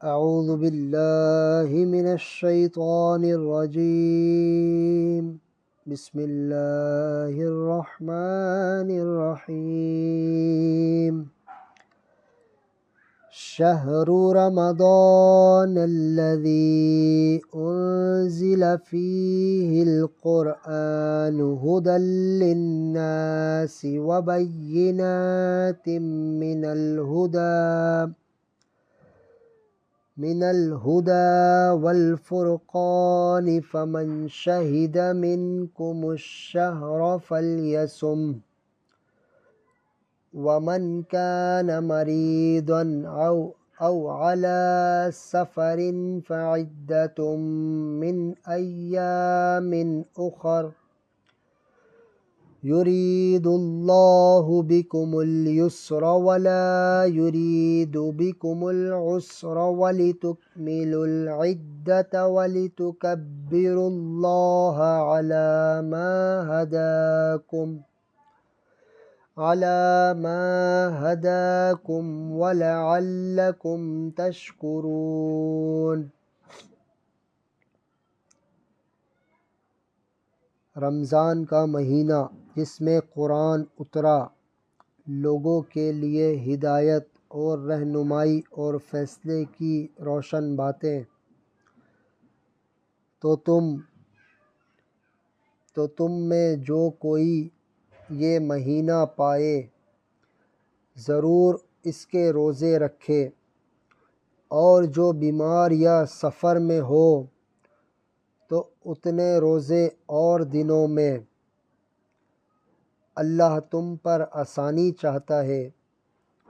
أعوذ بالله من الشيطان الرجيم. بسم الله الرحمن الرحيم. شهر رمضان الذي أنزل فيه القرآن هدى للناس وبينات من الهدى والفرقان، فمن شهد منكم الشهر فليصم، ومن كان مريضا أو على سفر فعدة من أيام أخر، يريد الله بكم اليسر ولا يريد بكم العسر، ولتكملوا العدة ولتكبروا الله على ما هداكم ولعلكم تشکرون۔ رمضان کا مہینہ جس میں قرآن اترا، لوگوں کے لیے ہدایت اور رہنمائی اور فیصلے کی روشن باتیں، تو تم میں جو کوئی یہ مہینہ پائے ضرور اس کے روزے رکھے، اور جو بیمار یا سفر میں ہو تو اتنے روزے اور دنوں میں۔ اللہ تم پر آسانی چاہتا ہے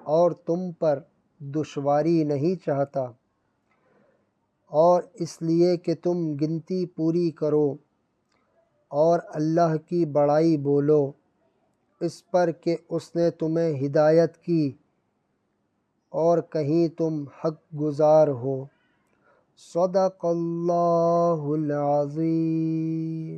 اور تم پر دشواری نہیں چاہتا، اور اس لیے کہ تم گنتی پوری کرو اور اللہ کی بڑائی بولو، اس پر کہ اس نے تمہیں ہدایت کی اور کہیں تم حق گزار ہو۔ صدق اللہ العظیم۔